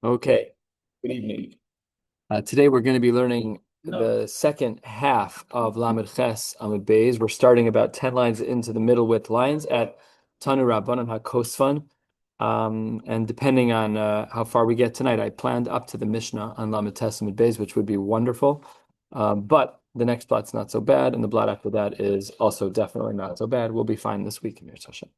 Okay, good evening. Today we're going to be learning the second half of Lamed Ches Amud Beis. We're starting about 10 lines into the middle width lines at Tanu Rabbanan HaKosfan. And depending on how far we get tonight, I planned up to the Mishnah on Lamed Ches Amud Beis, which would be wonderful. But the next blot's not so bad, and the blot after that is also definitely not so bad. We'll be fine this week, Amir Tasha.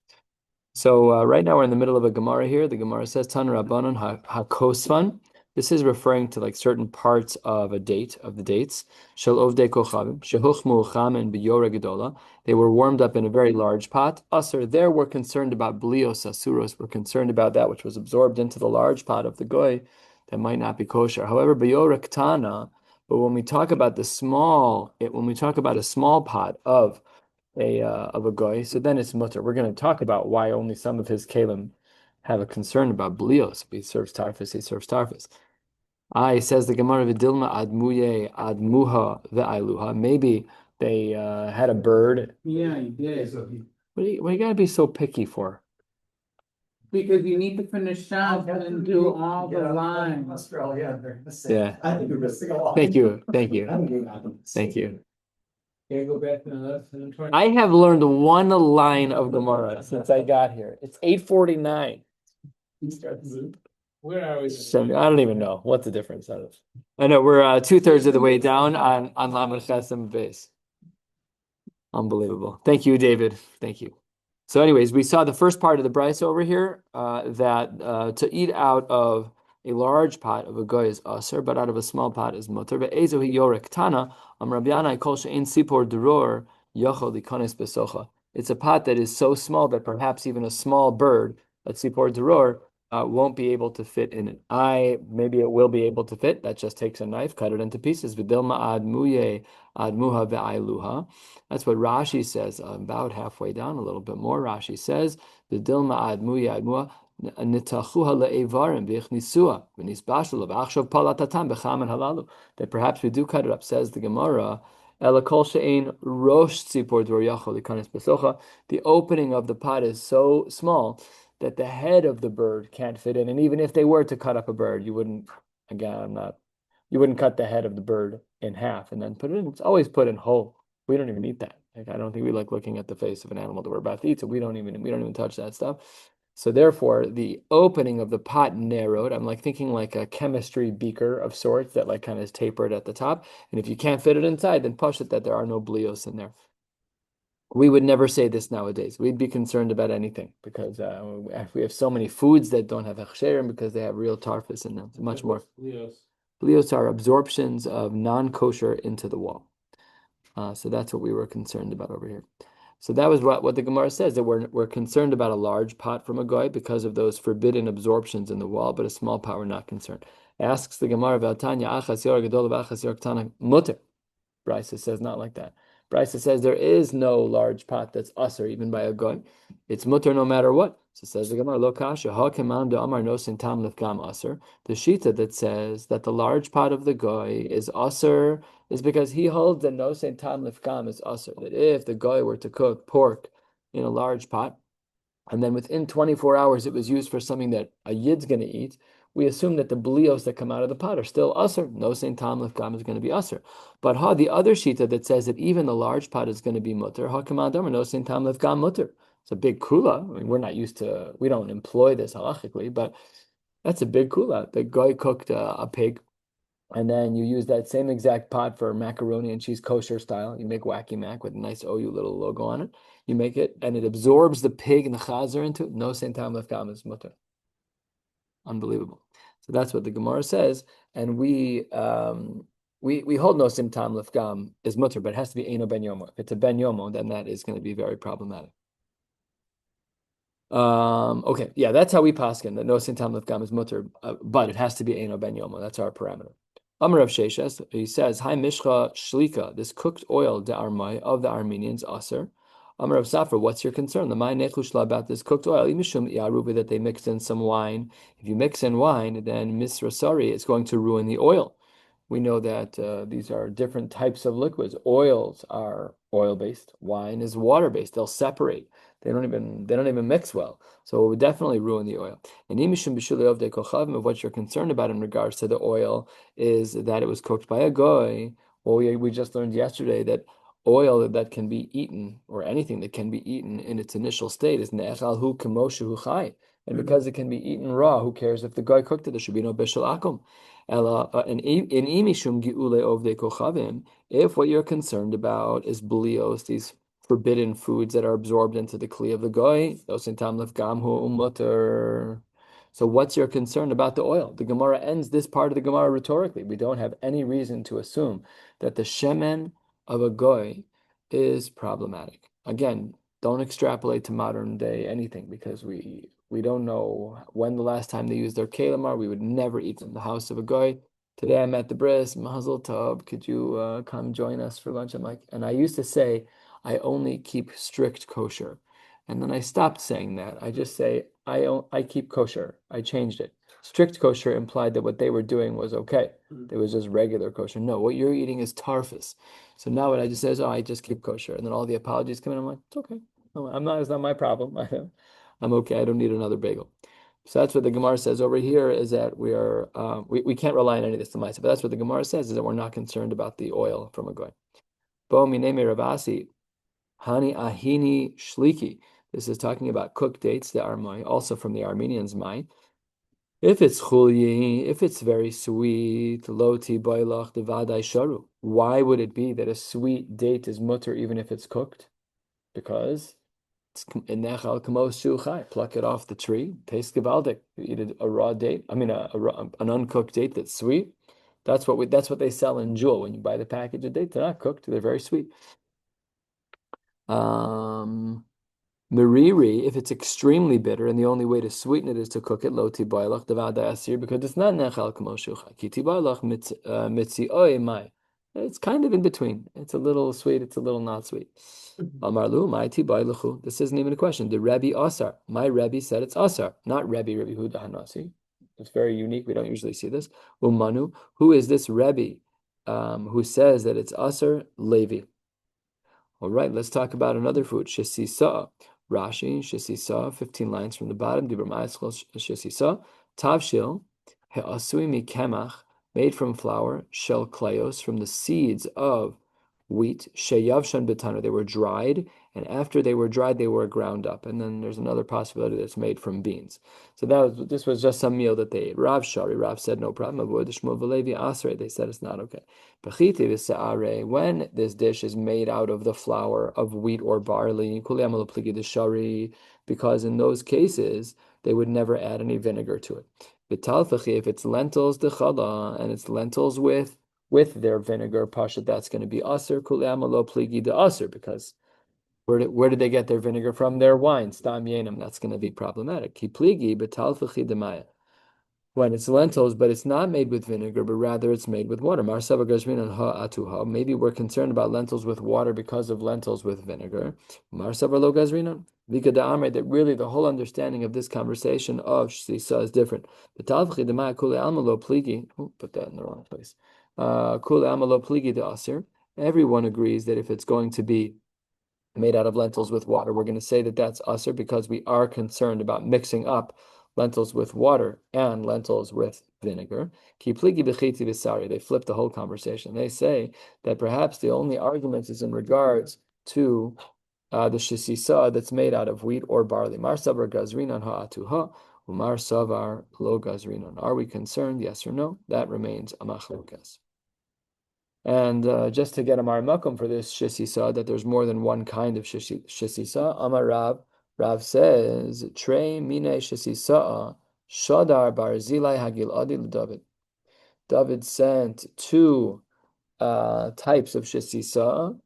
So right now we're in the middle of a Gemara here. The Gemara says Tan Rabbanon HaKosfan. This is referring to like certain parts of a date, of the dates. Shel Ovdei Kochavim, Shehuchmu Chamen B'Yore Gedola. They were warmed up in a very large pot. Usher, there we're concerned about Blios Asuros. We're concerned about that which was absorbed into the large pot of the goy that might not be kosher. However, B'Yore Ktana, but when we talk about when we talk about a small pot of a goy, so then it's mutter. We're going to talk about why only some of his kalim have a concern about blios. If he serves tarfus, he serves tarfus. Says the Gemara Vidilma admuye admuha ve'ailuha. Maybe they had a bird. Yeah, you did. What do you gotta be so picky for? Because you need to finish up and do all the lines. Yeah. Thank you. Thank you. Thank you. Can go back to the lesson? I have learned one line of Gemara since I got here. It's 8:49. Where are we? So I don't even know what's the difference. I know we're 2/3 of the way down on Lamed Chesem base. Unbelievable. Thank you, David. Thank you. So, anyways, we saw the first part of the brisa over here that to eat out of a large pot of a goy is aser, but out of a small pot is mutter. But ezo hi yorek tana Rabbi Yanai kol she'ein sipor dror yochol likones besocha. It's a pot that is so small that perhaps even a small bird, a sipor dror, won't be able to fit in it. Maybe it will be able to fit. That just takes a knife, cut it into pieces. V'dilma ad muye ad muha ve'ailuha. That's what Rashi says. About halfway down, a little bit more. Rashi says v'dilma ad muye ad muha nitachuha le'evarim v'ichnisuah v'nisbashul v'achshav palatatam b'chaman halalu. That perhaps we do cut it up. Says the Gemara. Elakol she'ein rosh tzipor dor yachol likanes besocha. The opening of the pot is so small that the head of the bird can't fit in. And even if they were to cut up a bird, you wouldn't cut the head of the bird in half and then put it in. It's always put in whole. We don't even eat that. Like, I don't think we like looking at the face of an animal that we're about to eat, so we don't even touch that stuff. So therefore, the opening of the pot narrowed. I'm like thinking like a chemistry beaker of sorts that like kind of is tapered at the top. And if you can't fit it inside, then push it that there are no blios in there. We would never say this nowadays. We'd be concerned about anything because we have so many foods that don't have hechsherim because they have real tarfus in them. It's much more. Blios are absorptions of non-kosher into the wall. So that's what we were concerned about over here. So that was what the Gemara says, that we're concerned about a large pot from a goy because of those forbidden absorptions in the wall, but a small pot we're not concerned. Asks the Gemara about Tanya, achas yor gadol v'achas yor ktana muter. Brisa says not like that. Brisa says there is no large pot that's usher even by a goy. It's mutter no matter what. So says the Gemara, lo kasha ha keman de amar nosin tam lefgam usher. The shita that says that the large pot of the goy is usher is because he holds that nosin tam lefgam is usher. That if the goy were to cook pork in a large pot, and then within 24 hours it was used for something that a yid's going to eat, we assume that the blios that come out of the pot are still usher. No Saint Tam Lefgam is going to be usher. But the other shita that says that even the large pot is going to be mutter, no Saint Tam Lefgam mutter. It's a big kula. I mean, we don't employ this halachically, but that's a big kula. The guy cooked a pig, and then you use that same exact pot for macaroni and cheese kosher style. You make wacky mac with a nice OU little logo on it. You make it, and it absorbs the pig and the chazer into it. No Saint Tam Lefgam is mutter. Unbelievable. So that's what the Gemara says, and we hold no sim tam lefgam is mutter, but it has to be eno ben yomo. If it's a ben yomo, then that is going to be very problematic. Okay, yeah, that's how we paskin that no sim tam lefgam is mutter, but it has to be eno ben yomo. That's our parameter. Amar of Sheshes, he says, "Hi mishcha shlika, this cooked oil de armai of the Armenians aser." Amar of Safra, what's your concern? The my nechushla about this cooked oil, imishum iaruba, that they mixed in some wine. If you mix in wine, then misrasari is going to ruin the oil. We know that these are different types of liquids. Oils are oil-based. Wine is water-based. They'll separate. They don't even mix well. So it would definitely ruin the oil. And of what you're concerned about in regards to the oil is that it was cooked by a goy. Well, we just learned yesterday that oil that can be eaten, or anything that can be eaten in its initial state, is ne'echal hu kemoshu chai. And because it can be eaten raw, who cares if the guy cooked it? There should be no bishul akum. In imishum gi'ule ovdei kochavim, if what you're concerned about is blios, these forbidden foods that are absorbed into the kli of the goy, so what's your concern about the oil? The Gemara ends this part of the Gemara rhetorically. We don't have any reason to assume that the shemen of a goy is problematic. Again, don't extrapolate to modern day anything, because we don't know when the last time they used their kelim are. We would never eat in the house of a goy. Today I'm at the bris, Mazel Tov, could you come join us for lunch? I'm like, and I used to say, I only keep strict kosher. And then I stopped saying that. I just say, I keep kosher. I changed it. Strict kosher implied that what they were doing was okay. It was just regular kosher. No, what you're eating is tarfus. So now what I just say is, oh, I just keep kosher. And then all the apologies come in. I'm like, it's okay. No, it's not my problem. I'm okay. I don't need another bagel. So that's what the Gemara says over here, is that we can't rely on any of this to myself. But that's what the Gemara says, is that we're not concerned about the oil from a goy. Bo minei Ravasi, Hani ahini shliki. This is talking about cooked dates, the Armai, also from the Armenians' mai. If it's chulyi, if it's very sweet, loti boilach devadai sharu. Why would it be that a sweet date is mutter even if it's cooked? Because it's nechal kamos shuchai. Pluck it off the tree, taste gevaldik. You eat a raw date. I mean, an uncooked date that's sweet. That's what they sell in Jewel when you buy the package of dates. They're not cooked; they're very sweet. Meriri, if it's extremely bitter, and the only way to sweeten it is to cook it, lo tibaylach devada asir, because it's not nechal k'moshucha. Ki tibaylach mitzioi mai. It's kind of in between. It's a little sweet, it's a little not sweet. Amarlu, mai tibaylachu. This isn't even a question. The Rebbe Asar. My Rebbe said it's Asar, not Rebbe Huda Hanasi. It's very unique. We don't usually see this. Umanu, who is this Rebbe who says that it's Asar? Levi. All right, let's talk about another food, shisisa. Rashi, shisisa, 15 lines from the bottom. Dibur ma'aschel shisisa. Tavshil, he'asui mikemach, made from flour, shel kleos, from the seeds of wheat, sheyavshan betana. They were dried, and after they were dried, they were ground up. And then there's another possibility that's made from beans. So this was just some meal that they ate. Rav said no problem. Avodah Shmuel v'Levi asrei. They said it's not okay. When this dish is made out of the flour of wheat or barley, because in those cases they would never add any vinegar to it. If it's lentils dechala, and it's lentils with their vinegar pasha, that's going to be aser kuliamalo pligi de aser, because where did they get their vinegar from? Their wine, stam yenam. That's going to be problematic. Ki pligi betalfachi demaya. When it's lentils, but it's not made with vinegar, but rather it's made with water. Marsava gazrinan ha atuha. Maybe we're concerned about lentils with water because of lentils with vinegar. Marsava lo gazrinan. Vika da'amre, that really the whole understanding of this conversation of sisa is different. Betalfachi demaya kule almalo pligi. Oh, put that in the wrong place. Kule almalo pligi de aser. Everyone agrees that if it's going to be made out of lentils with water, we're going to say that that's aser, because we are concerned about mixing up lentils with water and lentils with vinegar. They flip the whole conversation. They say that perhaps the only argument is in regards to the shisisa that's made out of wheat or barley. Mar savar gazrinan ha'atuha, umar savar lo gazrinan. Are we concerned? Yes or no? That remains a machlokas. And just to get a marmakum for this shisisa, that there's more than one kind of shisisa, Amar Rav says, Trey mine shisisa, Shadar barzilai hagil adi David. David sent two types of shisisa,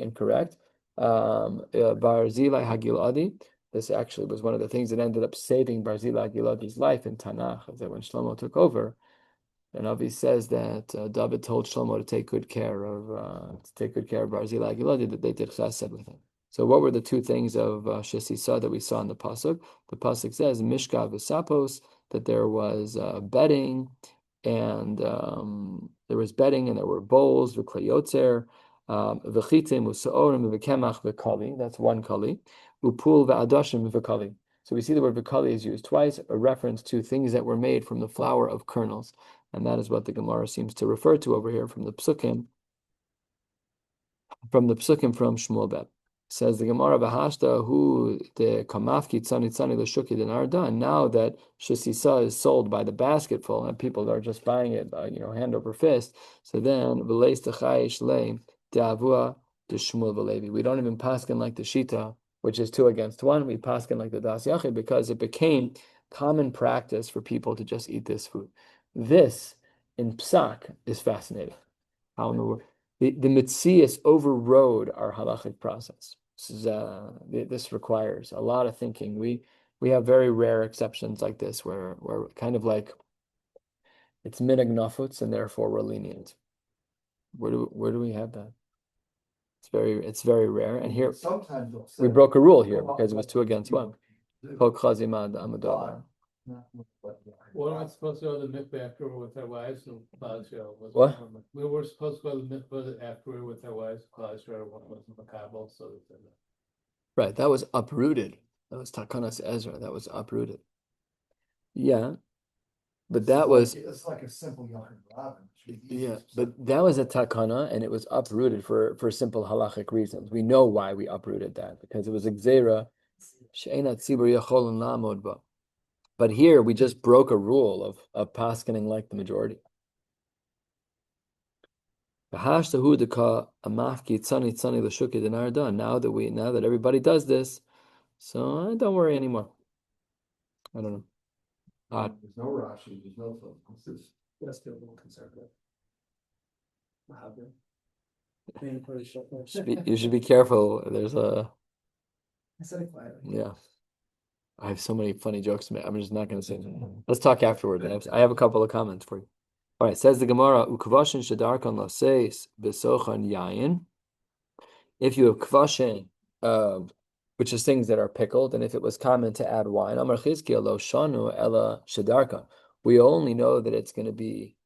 incorrect. Barzilai hagil adi. This actually was one of the things that ended up saving Barzilai hagil adi's life in Tanakh, that when Shlomo took over, and Avi says that David told Shlomo to take good care of Barzilai Giladi, that they did chesed with him. So what were the two things of Shesisa that we saw in the pasuk? The pasuk says Mishka v'sapos, that there was bedding, and there were bowls v'kleyotzer, v'chitim u'saorim v'kemach v'kali. That's one kali. upul va'adashim v'kali. So we see the word v'kali is used twice, a reference to things that were made from the flour of kernels. And that is what the Gemara seems to refer to over here from the psukim from Shmuel Bet. Says the Gemara Bahashta who the kamafki tzani l'shuki denarda. And now that shesisa is sold by the basketful and people are just buying it, hand over fist. So then v'leis techayish le de'avua de Shmuel v'levi. We don't even paskin like the shita, which is 2 against 1. We paskin like the das yachid because it became common practice for people to just eat this food. This in psak is fascinating. How in the world? The Metzias overrode our halachic process. This requires a lot of thinking. We have very rare exceptions like this where kind of like it's minhag nafutz and therefore we're lenient. Where do we have that? It's very rare. And here sometimes we broke a rule here because it was 2 against 1. What am I supposed to go to the mikveh after we're with our wives and Claudio? What? We were supposed to go to the mikveh after we were with our wives, Claudio, one was makabel, so that. Right, that was uprooted. That was Takanas Ezra. That was uprooted. Yeah, but that was it's like a simple Yachid Rabin. yeah, but that was a takana and it was uprooted for simple halachic reasons. We know why we uprooted that because it was a gzeira she'enat tzibur yacholin lamod ba. But here we just broke a rule of paskening like the majority. Now that everybody does this, so don't worry anymore. I don't know. There's no Rashi, there's no focus. That's still a little conservative. You should be careful. There's a I said it quietly. yeah. I have so many funny jokes to make. I'm just not going to say them. Let's talk afterward. I have a couple of comments for you. All right, says the Gemara, Ukvashin shadarkan laseis besochan yayin. If you have kvashin, which is things that are pickled, and if it was common to add wine, Amar Chizkiya lo shanu ella shadarkan. We only know that it's going to be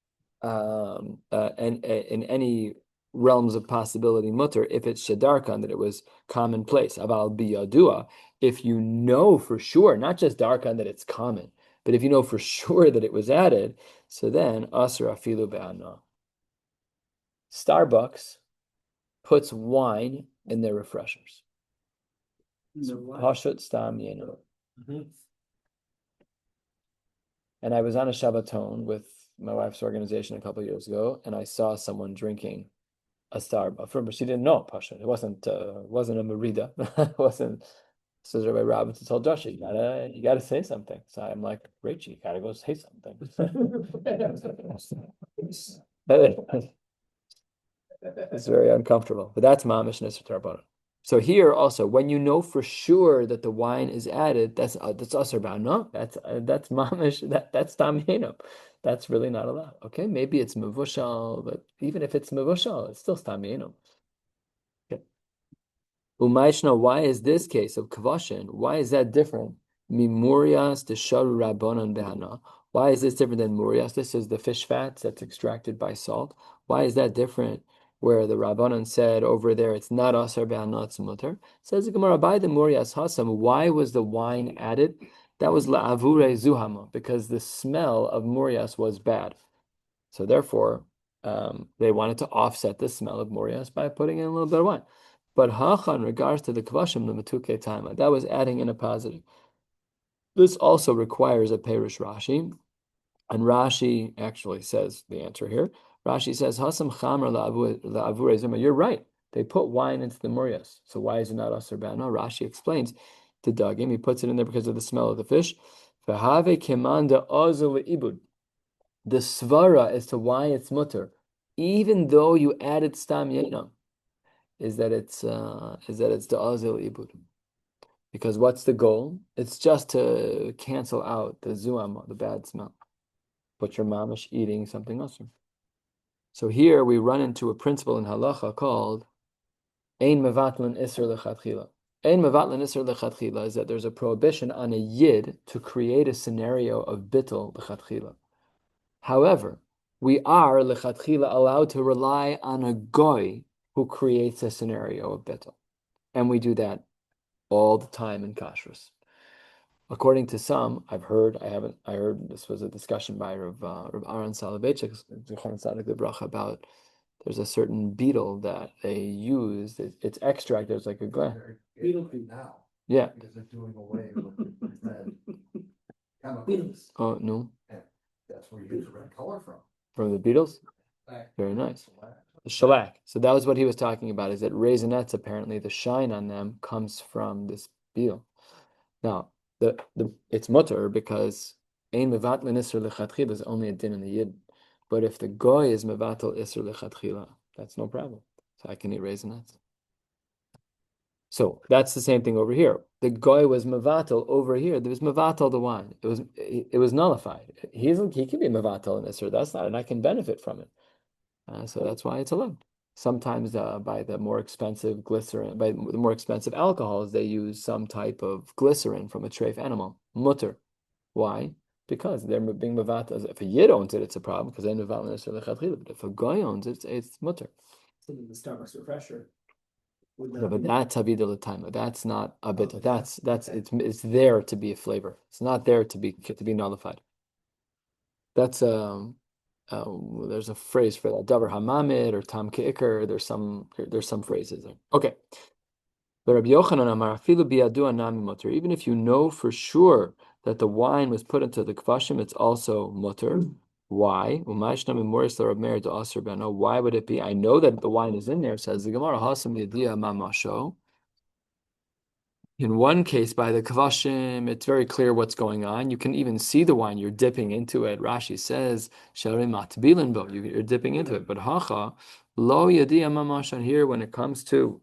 in any realms of possibility mutter if it's shadarkan, that it was commonplace. Aval biyadua, if you know for sure, not just darkan that it's common, but if you know for sure that it was added, so then asr afilu be'ana. Starbucks puts wine in their refreshers. Hashut stam yenu. And I was on a Shabbaton with my wife's organization a couple of years ago, and I saw someone drinking a Starbucks. She didn't know Pasha. It wasn't a Merida. It wasn't. So Rabbi Robinson told Joshua, you gotta say something. So I'm like, Rachel, you gotta go say something. It's very uncomfortable. But that's mamish nisr tarbanan. So here also, when you know for sure that the wine is added, that's asar ba'ana. That's mamish. That's tam hinam. That's really not allowed. Okay, maybe it's mevushal, but even if it's mevushal, it's still tam hinam. Okay. Umayshna, why is this case of kvashin? Why is that different? Mimurias de sharu rabbanon behana. Why is this different than murias? This is the fish fats that's extracted by salt. Why is that different? Where the Rabbanan said over there, it's not asar be'anah, it's mutter. Says the Gemara, by the murias hasam, why was the wine added? That was la'avure zuhama, because the smell of murias was bad. So therefore, they wanted to offset the smell of murias by putting in a little bit of wine. But hacha, in regards to the kvashim, the matuke taima, that was adding in a positive. This also requires a perush Rashi, and Rashi actually says the answer here. Rashi says, Hasam chamar la'avure zuma. You're right. They put wine into the murias. So why is it not asar ba'ana? Rashi explains to Dagim. He puts it in there because of the smell of the fish. V'have kemanda ozel ibud. The svara as to why it's mutter, even though you added stam yenam, is that it's the ozel ibud. Because what's the goal? It's just to cancel out the zuam, the bad smell. But your mamish eating something else. So here we run into a principle in halacha called ein mevatlin isser lechatchila. Ein mevatlin isser lechatchila is that there's a prohibition on a yid to create a scenario of bittul lechatchila. However, we are lechatchila allowed to rely on a goy who creates a scenario of bittul, and we do that all the time in kashrus. According to some, I heard this was a discussion by Rav Aaron Soloveitchik, about there's a certain beetle that they use, its extract, there's like a glass. Beetle feed now. Yeah. Because they're doing away with red Beetles. chemicals. Oh, no. And that's where you get the red color from. From the beetles? Very nice. The shellac. So that was what he was talking about, is that raisinets, apparently the shine on them comes from this beetle. Now, it's mutter because ein mevatlin isur lechatchila is only a din in the yid. But if the goy is mevatel isur lechatchila, that's no problem. So I can eat raisinets. So that's the same thing over here. The goy was mevatel over here. There was mevatel the wine. It was nullified. He can be mevatel in isur. That's not, and I can benefit from it. So that's why it's allowed. Sometimes by the more expensive glycerin, by the more expensive alcohols, they use some type of glycerin from a treif animal, mutter. Why? Because they're being mevat. If a yid owns it, it's a problem because they mevat lechatchila. But if a guy owns it, it's mutter. So the Starbucks refresher. Yeah, but that's havida l'taima. That's not a bit. It's there to be a flavor. It's not there to be nullified. That's there's a phrase for that. Davar hamamid or tam ke'ikr. There's some phrases there. Okay. But Rabbi Yochanan Amar afilu bi'adu anami mutter. Even if you know for sure that the wine was put into the kfashim, it's also mutter. Why? Why would it be? I know that the wine is in there, says the Gemara. Hasam yadiya mamasho. In one case, by the kavashim, it's very clear what's going on. You can even see the wine. You're dipping into it. Rashi says, you're dipping into it. But hacha, lo yadiya mamashan here, when it comes to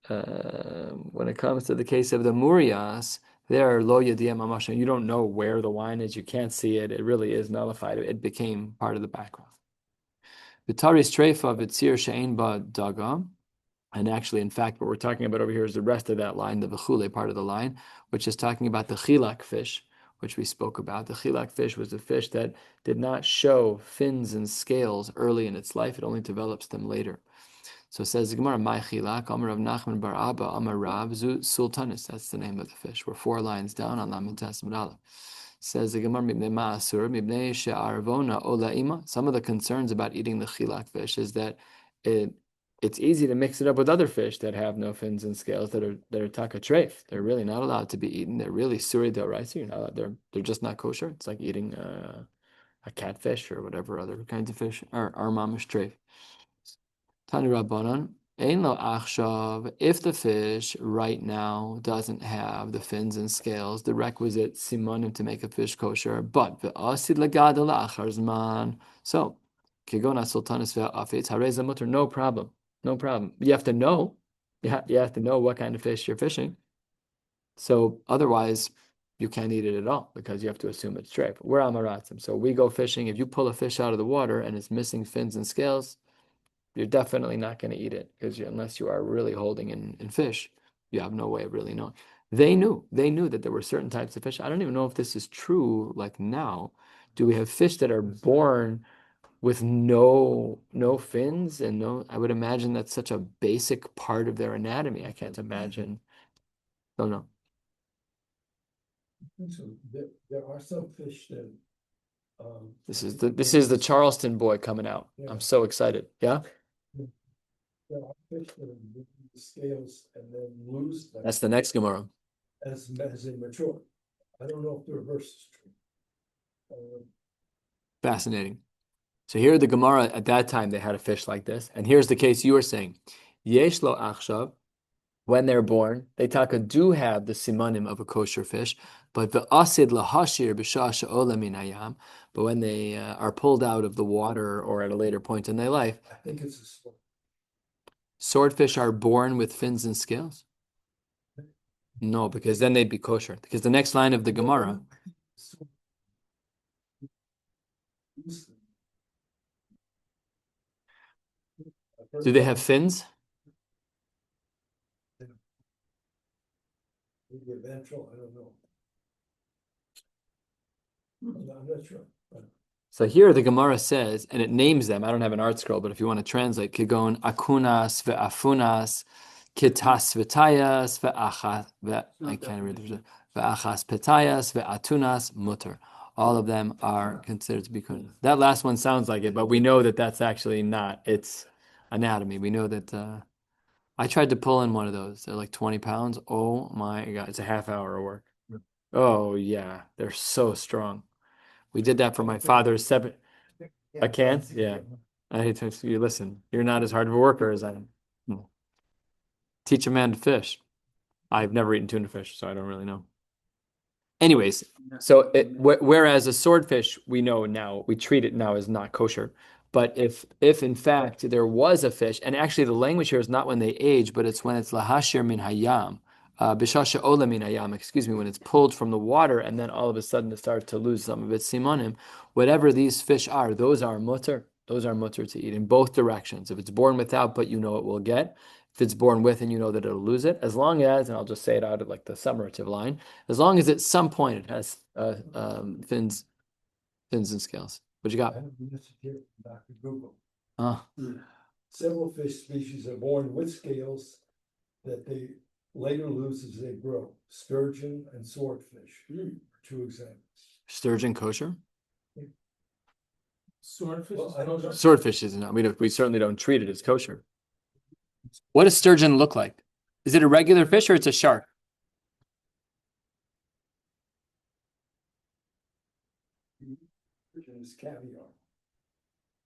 the case of the murias, there, lo yadiya mamashan, you don't know where the wine is. You can't see it. It really is nullified. It became part of the background. V'taris treifa v'tzir she'ein ba daga. And actually, in fact, what we're talking about over here is the rest of that line, the v'chule part of the line, which is talking about the chilak fish, which we spoke about. The chilak fish was a fish that did not show fins and scales early in its life. It only develops them later. So it says the Gemara, "My chilak, Amar Rav Nachman bar Abba, Amar Rav Zu Sultanis." That's the name of the fish. We're 4 lines down on Lamed Tesmid Aleph. Says the Gemara, "Mibnei ma'asur, mibnei she'arvona olaima." Some of the concerns about eating the chilak fish is that it's easy to mix it up with other fish that have no fins and scales that are taka treif. They're really not allowed to be eaten. They're really suri d'oraisa. You're not allowed, they're just not kosher. It's like eating a catfish or whatever other kinds of fish are mamish treif. Tani Rabbanan, ein lo achshav, if the fish right now doesn't have the fins and scales, the requisite simonim to make a fish kosher, but ve'asid lagada la'achar zman, so kigona sultanis ve'afetz hareza mutter, no problem. No problem. You have to know. You have to know what kind of fish you're fishing. So otherwise, you can't eat it at all because you have to assume it's treif. We're amaratzim. So we go fishing. If you pull a fish out of the water and it's missing fins and scales, you're definitely not going to eat it because unless you are really holding in fish, you have no way of really knowing. They knew that there were certain types of fish. I don't even know if this is true. Like now, do we have fish that are born with no fins and no? I would imagine that's such a basic part of their anatomy. I can't imagine. Don't know. So there are some fish that. This is the Charleston boy coming out. Yeah. I'm so excited. Yeah. There are fish that lose the scales and then lose them That's the next Gemara. as they mature. I don't know if the reverse is true. Fascinating. So here the Gemara at that time they had a fish like this, and here's the case you were saying. Yesh lo achshav, when they're born, they do have the simanim of a kosher fish, but the asid lahashir b'shah she'ola min hayam. But when they are pulled out of the water or at a later point in their life, I think it's a sword. Swordfish are born with fins and scales? No, because then they'd be kosher. Because the next line of the Gemara. Do they have fins? Maybe a ventral, I don't know. I'm not sure. So here the Gemara says, and it names them. I don't have an art scroll, but if you want to translate, Kigon akunas ve'afunas Kitas v'tayas I can't read the ve'achas petayas ve'atunas mutter. All of them are considered to be kunas. That last one sounds like it, but we know that that's actually not. It's anatomy. We know that. I tried to pull in one of those. They're like 20 pounds. Oh my God. It's a half hour of work. Oh yeah. They're so strong. We did that for my father's seven. I can? Yeah. I hate to you. Listen, you're not as hard of a worker as I am. Teach a man to fish. I've never eaten tuna fish, so I don't really know. Anyways, so whereas a swordfish, we know now, we treat it now as not kosher. But if in fact there was a fish, and actually the language here is not when they age, but it's when it's lahashir min hayam, bishasha ola min hayam, excuse me, when it's pulled from the water and then all of a sudden it starts to lose some of its simonim. Whatever these fish are, those are mutter. Those are mutter to eat in both directions. If it's born without, but you know it will get. If it's born with and you know that it'll lose it, as long as, and I'll just say it out of like the summative line, as long as at some point it has fins and scales. What you got? I have a message here from Dr. Google. Ah, Several fish species are born with scales that they later lose as they grow. Sturgeon and swordfish are two examples. sturgeon kosher? Swordfish. Well, I don't know. Swordfish is not. We certainly don't treat it as kosher. What does sturgeon look like? Is it a regular fish or it's a shark? Sturgeon is caviar.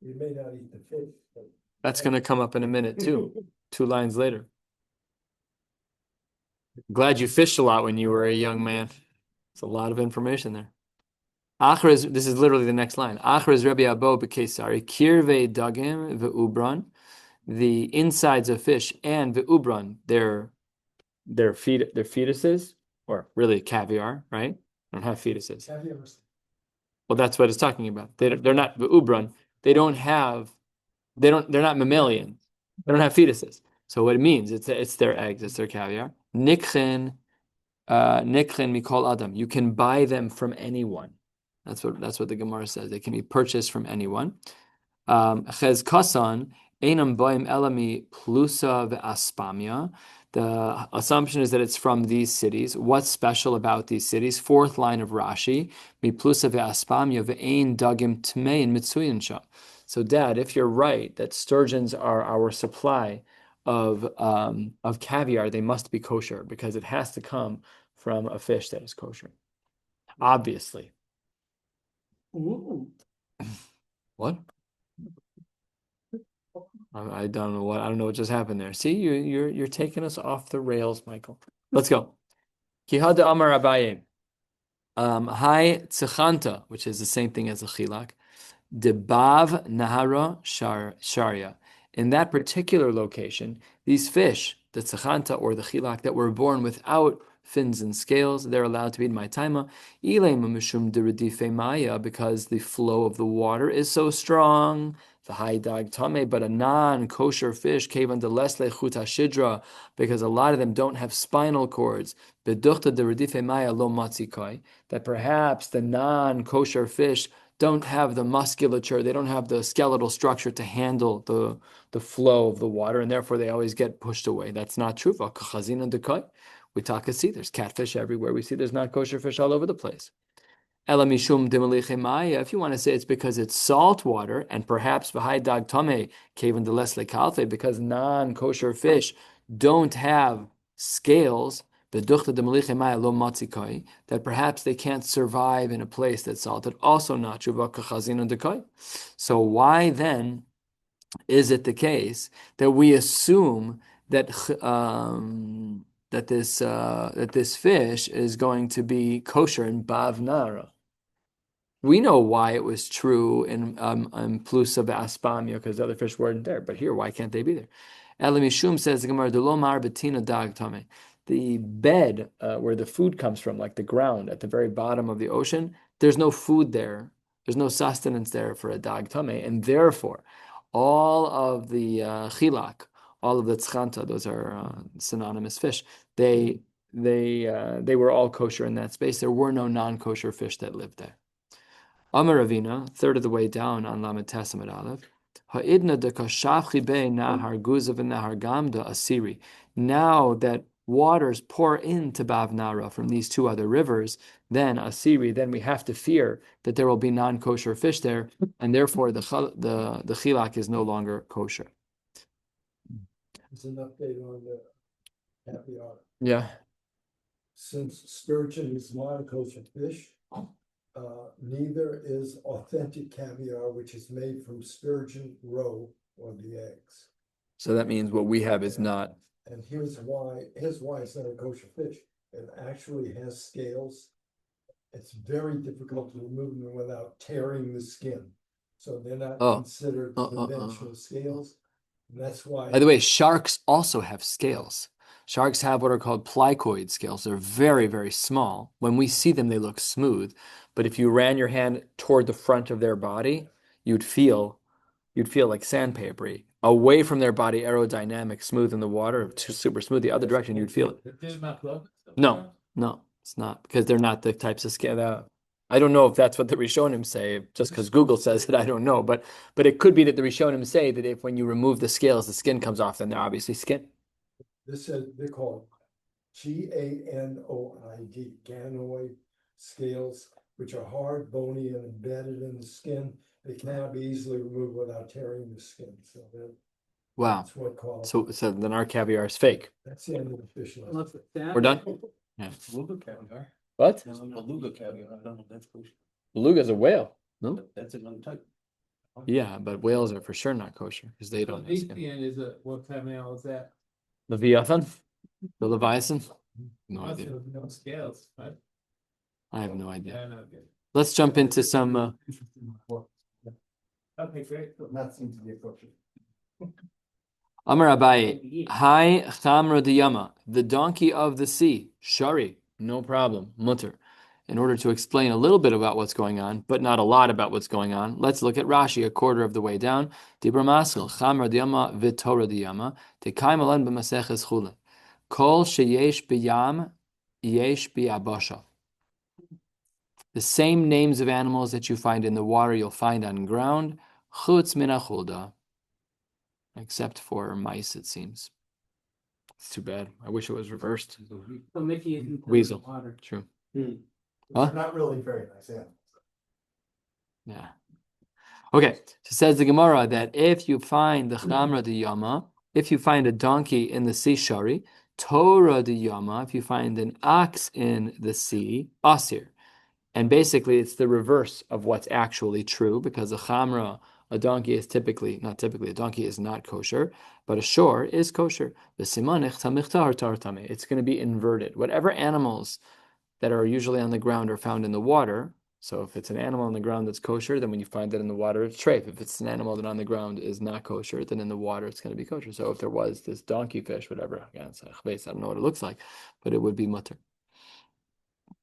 You may not eat the fish, but That's going to come up in a minute too. 2 lines later. Glad you fished a lot when you were a young man. It's a lot of information there. This is literally the next line. Achres Rabbi Abo b'Kesari kirve dagim ve'ubran. The insides of fish and ve'ubran, their fetuses, or really caviar, right? They don't have fetuses. caviar. Well, that's what it's talking about. They're not ve'ubran. They're not mammalian. They don't have fetuses. So what it means, it's their eggs, it's their caviar. Nikchen mikol adam. You can buy them from anyone. That's what the Gemara says. They can be purchased from anyone. Chez kasan einam boim elami plusa ve'aspamia. The assumption is that it's from these cities. What's special about these cities? 4th line of Rashi. Mi plusa ve'aspamia ve'ein dagim tmein mitsuyin sha. So, Dad, if you're right that sturgeons are our supply of caviar, they must be kosher because it has to come from a fish that is kosher. Obviously. Ooh. What? I don't know what just happened there. See, you're taking us off the rails, Michael. Let's go. Kihada Amar Abaye. Hai Tzechanta, which is the same thing as a chilak. Debav Nahara Sharia. In that particular location, these fish, the tzachanta or the chilak that were born without fins and scales, they're allowed to be in my taima. Because the flow of the water is so strong. The haidag tame, but a non-kosher fish, kevan de lesle chuta shidra, because a lot of them don't have spinal cords. Beduchta de redife maya lo matzikai, that perhaps the non-kosher fish don't have the musculature, they don't have the skeletal structure to handle the flow of the water, and therefore they always get pushed away. That's not true. We talk see there's catfish everywhere. We see there's not kosher fish all over the place. If you want to say it's because it's salt water, and perhaps v'haidag tame kaven de lesle kalfe, because non-kosher fish don't have scales, that perhaps they can't survive in a place that's salted. Also not true. So why then is it the case that we assume that that this fish is going to be kosher in Bavnara? We know why it was true in Plusa ve'aspamia, because the other fish weren't there. But here, why can't they be there? Elamishum says the Gemara, "Delomar betina dag tame." The bed where the food comes from, like the ground at the very bottom of the ocean, there's no food there. There's no sustenance there for a dag tame, and therefore, all of the chilak, all of the tzchanta, those are synonymous fish. They were all kosher in that space. There were no non-kosher fish that lived there. Amar Ravina, 1/3 of the way down on Lamed Tes Amud Aleph, Ha'idna de kashafchi be nahar guzav and nahar gamda asiri. Now that waters pour into Bavnara from these two other rivers, then asiri, then we have to fear that there will be non-kosher fish there, and therefore the chilak is no longer kosher. There's an update on the caviar. Yeah. Since sturgeon is not a kosher fish, neither is authentic caviar, which is made from sturgeon roe or the eggs. So that means what we have is not. And here's why it's not a kosher fish. It actually has scales. It's very difficult to remove them without tearing the skin. So they're not considered conventional scales. And that's why. By the way, sharks also have scales. Sharks have what are called plicoid scales. They're very, very small. When we see them, they look smooth. But if you ran your hand toward the front of their body, you'd feel like sandpapery. Away from their body, aerodynamic, smooth in the water, super smooth. The other direction, you'd feel it. No, it's not, because they're not the types of scale. I don't know if that's what the Rishonim say, just because Google says it, I don't know. But it could be that the Rishonim say that if when you remove the scales, the skin comes off, then they're obviously skin. This is, they're called ganoid, ganoid scales, which are hard, bony, and embedded in the skin. They cannot be easily removed without tearing the skin. So Wow. that's what qualifies. So then our caviar is fake. That's the end of the fish list. We're done? Yeah. Beluga caviar. What? Beluga caviar, I don't know, that's kosher. Beluga's a whale. No? That's another type. Yeah, but whales are for sure not kosher because they don't have skin. Leviathan is what type of animal is that? Leviathan? The Leviathan? No Must idea. have no scales, right? I have no idea. Yeah, no, good. Let's jump into some. Okay, great. Not seem to be a kosher. Amar Abaye, Hai Chamra Diyama, the donkey of the sea, Shari, no problem, mutter. In order to explain a little bit about what's going on, but not a lot about what's going on, let's look at Rashi a quarter of the way down. Dibra Maskil, Chamra Diyama, Vitora Diyama, Tekaim Alan b'Maseches Chule. Kol sheyesh b'yam, yesh b'yabasha. The same names of animals that you find in the water, you'll find on ground. Chutz min hachulda. Except for mice, it seems. It's too bad. I wish it was reversed. So Mickey isn't. Weasel. Water. True. Huh? Not really very nice, yeah. Yeah. Okay. So says the Gemara that if you find the chamra de yama, if you find a donkey in the sea, shari, Torah de yama, if you find an ox in the sea, asir. And basically, it's the reverse of what's actually true, because a chamra, a donkey is a donkey is not kosher, but a shore is kosher. It's going to be inverted. Whatever animals that are usually on the ground are found in the water. So if it's an animal on the ground that's kosher, then when you find it in the water, it's treif. If it's an animal that on the ground is not kosher, then in the water it's going to be kosher. So if there was this donkey fish, whatever, again, I don't know what it looks like, but it would be mutter.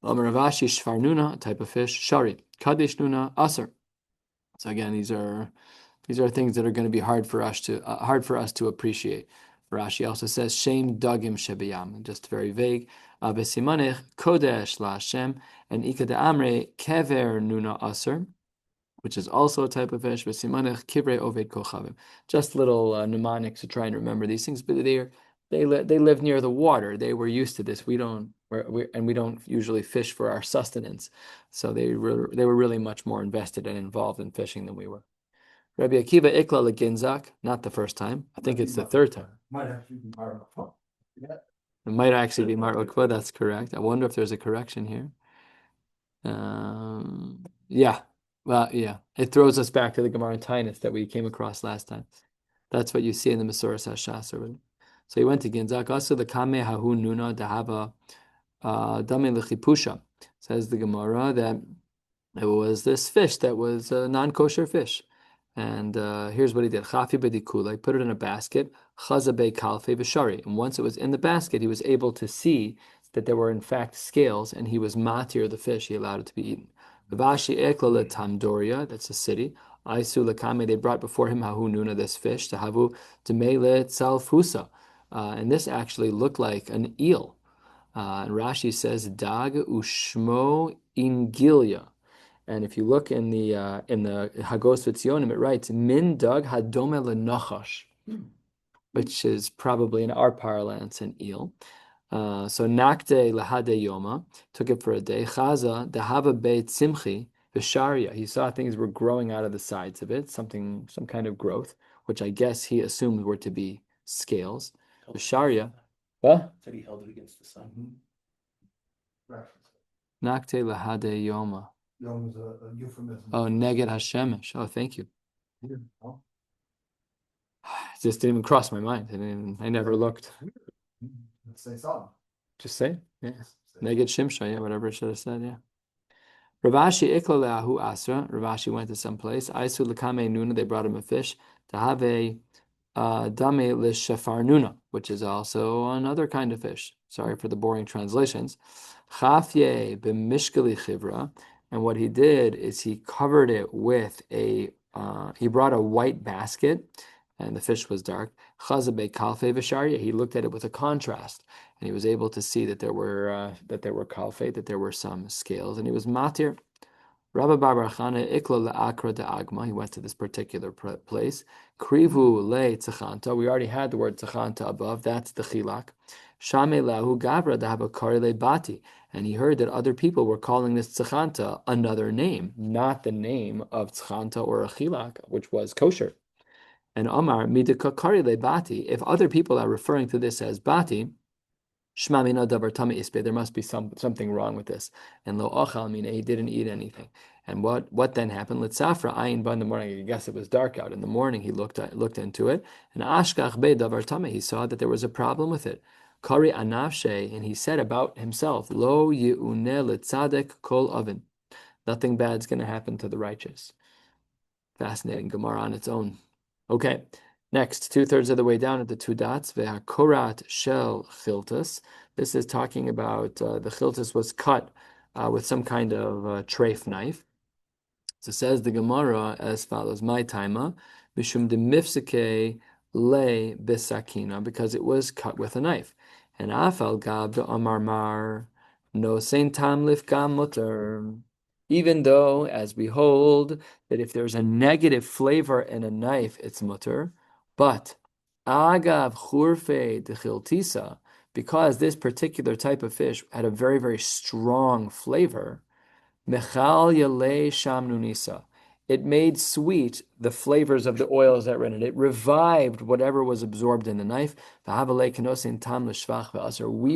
Amar Ravashi shvarnuna, a type of fish, shari, kadesh nuna, aser. So again, these are things that are going to be hard for us to appreciate. Rashi also says shem dagim shebiyam, just very vague. Besimanech kodesh laHashem, and ika de amre kever nuna aser, which is also a type of fish. Besimanech kivrei oved kochavim. Just little mnemonics to try and remember these things, but they live near the water. They were used to this. We don't usually fish for our sustenance. So they were really much more invested and involved in fishing than we were. Rabbi Akiva ikla leginzak, not the first time. I think it's the third time. Might actually be Mar Ukva. Yeah. It might actually be Mar Ukva. That's correct. I wonder if there's a correction here. Yeah. Well, yeah. It throws us back to the Gemara Tainus that we came across last time. That's what you see in the Maseches Hashas already. So he went to Ginzak. Also, the Kame Hahu Nuna Dahava Dame Lechipusha. Says the Gemara that it was this fish that was a non-kosher fish. And here's what he did. Chafi bedikule, put it in a basket. Chazabe kalfe v'shari. And once it was in the basket, he was able to see that there were in fact scales, and he was matir the fish. He allowed it to be eaten. Vashi ekla tamdoria, that's a city. Aisu lekame, they brought before him hahu nuna, this fish, tahavu demele tzalfusa. And this actually looked like an eel. And Rashi says, dag ushmo ingilya. And if you look in the Hagos V'Tzionim, it writes min dag hadome lenachash, which is probably in our parlance an eel. So nakte lahade yoma, took it for a day. Chaza dehava beit simchi v'sharia. He saw things were growing out of the sides of it, some kind of growth, which I guess he assumed were to be scales. V'sharia. What? Said he held it against the sun. Nakte lahade yoma. Yom is a euphemism. Oh, neged hashemesh. Oh, thank you. Yeah, oh, It just didn't even cross my mind. I never looked. let's say something. Just say, yeah. Say Neged shimsha, yeah, whatever it should have said, yeah. Ravashi iklaleahu asra. Ravashi went to some place. Aisu lekame nuna. They brought him a fish. To have a dame l'shafar nuna, which is also another kind of fish. Sorry for the boring translations. Chafye b'mishkali chivra. And what he did is he covered it with he brought a white basket, and the fish was dark. Chazabe kalfe v'sharya. He looked at it with a contrast, and he was able to see that there were kalfe, that there were some scales, and he was matir. Rabbi Bar Chana iklo le'akra de'agma. He went to this particular place. Krivu le tzachanta. We already had the word tzachanta above. That's the chilak. Shame lahu gavra de'habakari le bati. And he heard that other people were calling this tzachanta another name, not the name of tzachanta or a chilak, which was kosher. And Omar midikakari le bati. If other people are referring to this as bati, shma mina davar tami ispe. There must be something wrong with this. And lo ochal mina, he didn't eat anything. And what then happened? Litzafra ayin ba in the morning. I guess it was dark out. In the morning, he looked into it. And ashkach be davar tami. He saw that there was a problem with it. Kari anavshe, and he said about himself, lo ye'uneh letzadek kol oven. Nothing bad's going to happen to the righteous. Fascinating Gemara on its own. Okay, next, 2/3 of the way down at the two dots, ve'hakorat shel chiltus. This is talking about the chiltus was cut with some kind of treif knife. So says the Gemara as follows: my taima mishum demifseke le bisakina, because it was cut with a knife. And afal gab amar mar no sein tam lifgam mutter. Even though, as we hold, that if there's a negative flavor in a knife, it's mutter. But agav churfe dechiltisa, because this particular type of fish had a very, very strong flavor, mechal yalei shamnunisa. It made sweet the flavors of the oils that were in it. It revived whatever was absorbed in the knife. We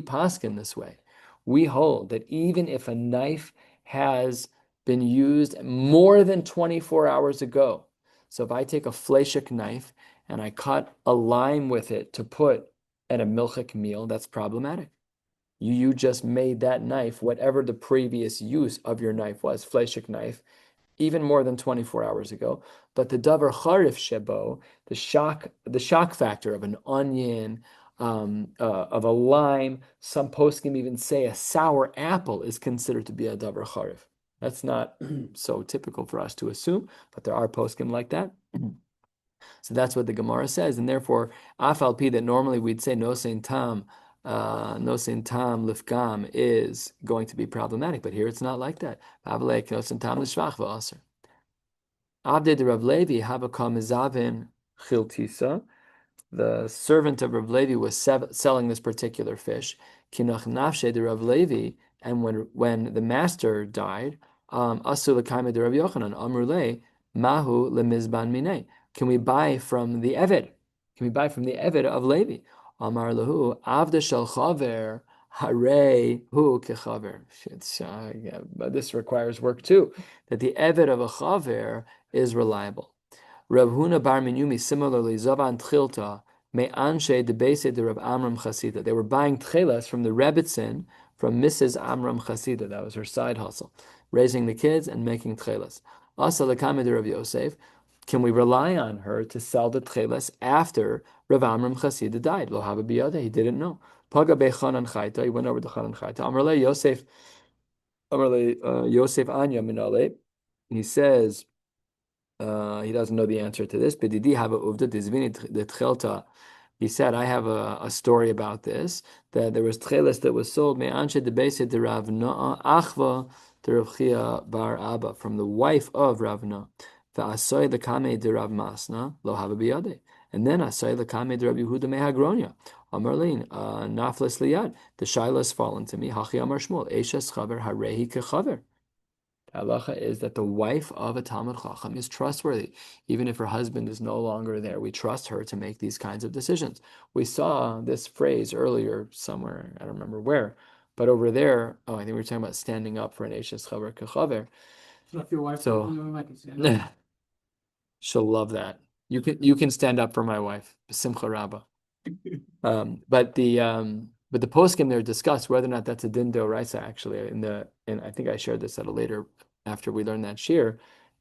paskin this way. We hold that even if a knife has been used more than 24 hours ago, so if I take a fleshik knife and I cut a lime with it to put in a milchik meal, that's problematic. You just made that knife, whatever the previous use of your knife was, fleshik knife, even more than 24 hours ago. But the davar charif shebo, the shock factor of an onion, of a lime, some poskim even say a sour apple is considered to be a davar charif. That's not so typical for us to assume, but there are poskim like that. So that's what the Gemara says, and therefore, afal pi, that normally we'd say no sein tam lifgam is going to be problematic, but here it's not like that. Abde de Rav Levi habakam mizavin chiltisa. The servant of Rav Levi was selling this particular fish. Kinach nafshe de Rav Levi, and when the master died, asu l'kaime de Rav Yochanan amrule mahu lemizban minei. Can we buy from the Eved? Can we buy from the Eved of Levi? Amar lahu avda shel chaver harei hu kechaver. But this requires work too. That the Eved of a chaver is reliable. Rav Huna bar Minyumi similarly zavan tchilta me anshe de base de Rav Amram Chasida. They were buying tchelas from the Rebbitzin, from Mrs. Amram Chasida. That was her side hustle, raising the kids and making tchelas. Asa lekame de Rav Yosef. Can we rely on her to sell the tchelas after Rav Amram Chasida died? Lo haba biyada, he didn't know. Paga bechanan chayta, he went over to Chanan chayta. Amrle Yosef Anya minale. He says he doesn't know the answer to this. Bedidi haba uvda dizvini the tchelta. He said, I have a story about this, that there was tchelas that was sold, me anshe de beise de Rav Noah achva the Rav Chia bar Abba, from the wife of Ravna. Va'asoi lekame de Rav Masna lo hava biyade. And then asoi lekame de Rav Yehuda mehagronia. Amarlin nafles liyad. The shaila has fallen to me. Hachi amar Shmuel eshes chaver harehi kechaver. Halacha is that the wife of a Talmud Chacham is trustworthy. Even if her husband is no longer there, we trust her to make these kinds of decisions. We saw this phrase earlier somewhere, I don't remember where, but over there, I think we were talking about standing up for an Eishes Chaver Kechaver. So if your wife, So- I can stand up. She'll love that. You can stand up for my wife, Simcha Rabba. But the poskim there discuss whether or not that's a din d'oraisa actually. And I think I shared this at a later after we learned that shiur.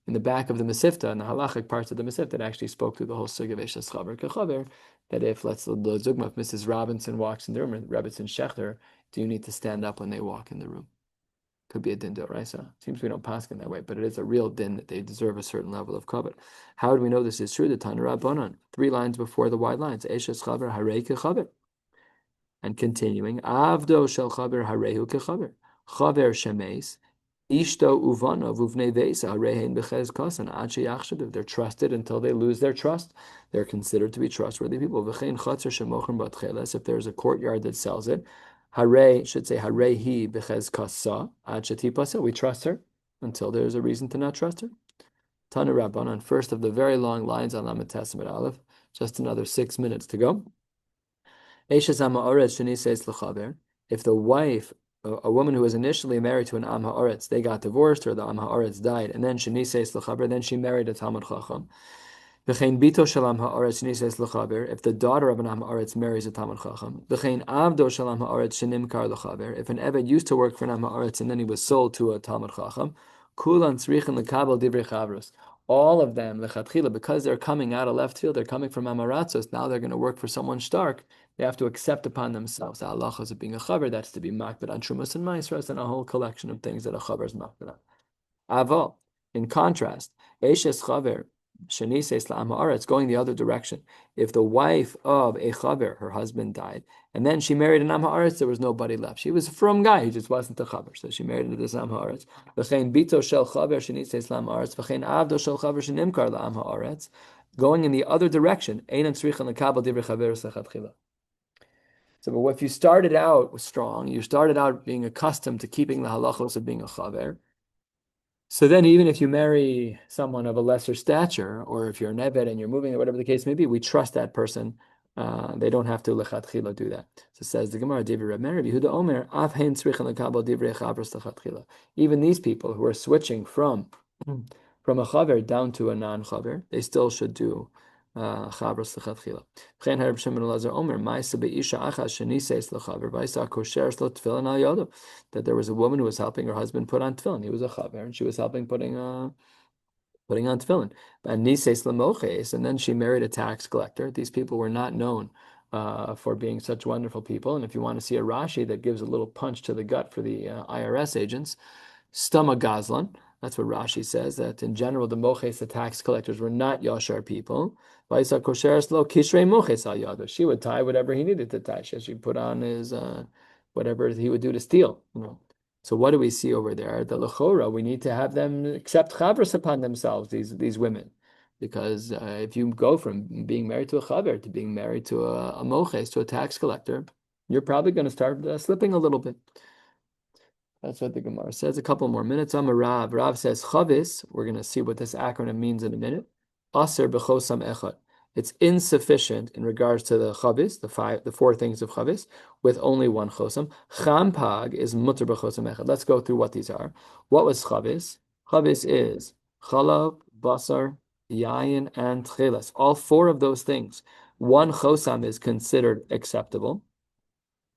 In the back of the Mesivta, in the halachic parts of the Mesivta, it actually spoke through the whole sugya of Eshes Chaver Kechaver, that if let's the zugma, if Mrs. Robinson walks in the room, or Rebbetzin Shechter, do you need to stand up when they walk in the room? Could be a din d'oraisa. Seems we don't paskin that way, but it is a real din that they deserve a certain level of kavod. How do we know this is true? The Tana Rabbanan, 3 lines before the wide lines. Eshes chaver harei kechaver. And continuing, avdo shel chaver harehu kechaver. Chaver shemes. Ishto uvana vuvnei vesa harehin bechez kasan ad sheyachshav. They're trusted until they lose their trust. They're considered to be trustworthy people. V'chein chatzer shemochrim batcheles. If there's a courtyard that sells it, Hare should say Hare hi bechez kasa ad shetipasa. We trust her until there's a reason to not trust her. Tana Rabbanan, first of the very long lines on Lamed Testament Aleph. Just another 6 minutes to go. Eishes ha'ma'aretz sheniseis l'chaver. If the wife, a woman who was initially married to an am ha'aretz, they got divorced or the am ha'aretz died, and then sheniseis l'chaver, then she married a Talmud Chacham. V'chein bito shel am ha'aretz sheniseis l'chaver. If the daughter of an am ha'aretz marries a Talmud Chacham. V'chein avdo shel am ha'aretz shenimkar l'chaver. If an eved used to work for an am ha'aretz and then he was sold to a Talmud Chacham. Kulan tzrichen l'kabel divrei chavros. All of them lechatchila, because they're coming out of left field, they're coming from amaratzos. Now they're going to work for someone stark. They have to accept upon themselves the halachas of being a chaver. That's to be makbid on trumas and maasros, and a whole collection of things that a chaver is makbid on. Aval, in contrast, eshes chaver sheniseis la'am ha'aretz, going the other direction. If the wife of a chaver, her husband died, and then she married an am ha'aretz, there was nobody left. She was a frum guy, he just wasn't a chaver, so she married into this am ha'aretz. V'chein bito shel chaver sheniseis la'am ha'aretz, v'chein avdo shel chaver shenimkar la'am ha'aretz. Going in the other direction, einan tzrichen lekabel divrei chaveros lechatchila. So, but if you started out strong, you started out being accustomed to keeping the halachos of being a chaver. So then, even if you marry someone of a lesser stature, or if you're an eved and you're moving, or whatever the case may be, we trust that person. They don't have to lechatchila do that. So says the Gemara, Divrei Reb Meir, Yehuda Omer, Af hein tzrichen lekabel divrei chavros lechatchila. Even these people who are switching from a chaver down to a non-chaver, they still should do chavros lechatchila. V'chein Reb Shimon Elazar Omer, Ma'aseh be'isha achas sheniseis lechaver v'yisa kosheres lo tefillin al yodo. That there was a woman who was helping her husband put on tefillin. He was a chaver, and she was helping putting on tefillin. And niseis lemoches, and then she married a tax collector. These people were not known for being such wonderful people. And if you want to see a Rashi that gives a little punch to the gut for the IRS agents, Stama Gazlan. That's what Rashi says, that in general, the moches, the tax collectors, were not yashar people. She would tie whatever he needed to tie. She put on his whatever he would do to steal. So what do we see over there? The lechora, we need to have them accept chavros upon themselves, these women. Because if you go from being married to a chaver to being married to a moches, to a tax collector, you're probably going to start slipping a little bit. That's what the Gemara says. A couple more minutes. I'm a Rav. Rav says chavis. We're going to see what this acronym means in a minute. Aser b'chosam echad. It's insufficient in regards to the chavis, the 4 things of chavis, with only one chosam. Champag is mutter b'chosam echad. Let's go through what these are. What was chavis? Chavis is chalav, basar, yayin, and tcheles. All 4 of those things. One chosam is considered acceptable.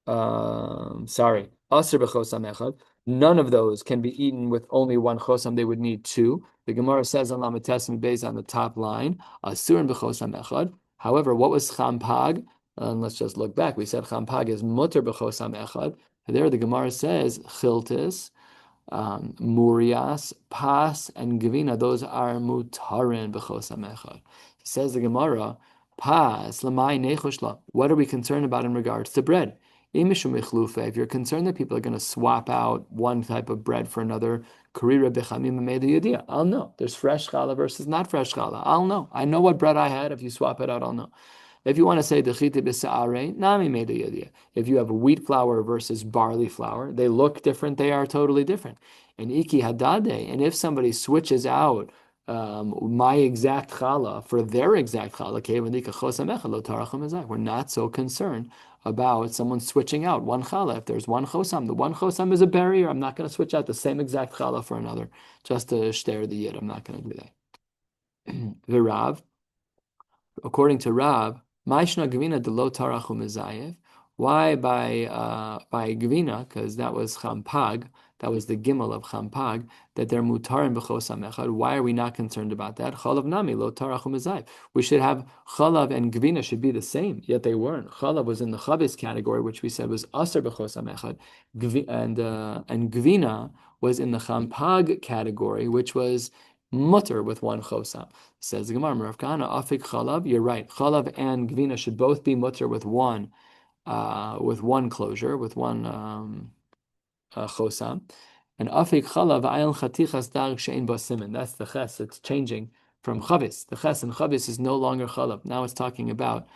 Aser b'chosam echad. None of those can be eaten with only one chosam. They would need 2. The Gemara says on Lamed Tessim based on the top line, Asurin b'chosam echad. However, what was champag? Let's just look back. We said champag is mutter b'chosam echad. There the Gemara says chiltis, murias, pas, and gavina. Those are mutarin b'chosam echad. Says the Gemara, pas l'may nechoshla. What are we concerned about in regards to bread? If you're concerned that people are going to swap out one type of bread for another, I'll know. There's fresh challah versus not fresh challah. I'll know. I know what bread I had. If you swap it out, I'll know. If you want to say dechiti b'sa'arei, nami medu yediyah. If you have wheat flour versus barley flour, they look different. They are totally different. And iki hadade. And if somebody switches out my exact challah for their exact challah, we're not so concerned about someone switching out one challah. If there's one chosam, the one chosam is a barrier. I'm not going to switch out the same exact challah for another just to share the yid. I'm not going to do that. V'Rav, according to Rav, Maishna Gvina de lo tarachu mezayev. Why by Gvina? Because that was champag. That was the gimel of champag. That they're mutarin b'chosam echad. Why are we not concerned about that? Chalav nami lo tarachu mezayev. We should have chalav and Gvina should be the same. Yet they weren't. Chalav was in the chavis category, which we said was aser b'chosam echad, and Gvina was in the champag category, which was mutter with one chosam. Says the Gemara, Rav Kahana, afik chalav. You're right. Chalav and Gvina should both be mutter with one closure, with one chosam. And afik chalav ayel chatichas darg shein basimin. That's the ches. It's changing from chavis. The ches and chavis is no longer chalav. Now it's talking about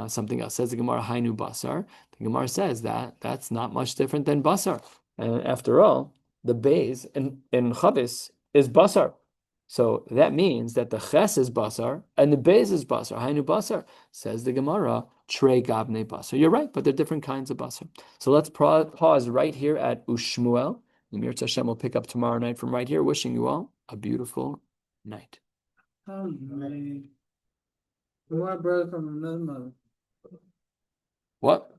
something else. Says the Gemara, hainu basar. The Gemara says that that's not much different than basar. And after all, the beis in chavis is basar. So that means that the ches is basar and the beis is basar. Hainu basar, says the Gemara, trei gabne basar. You're right, but they're different kinds of basar. So let's pause right here at Ushmuel. Mir Hashem will pick up tomorrow night from right here. Wishing you all a beautiful night. Oh, man. My brother from another mother. What?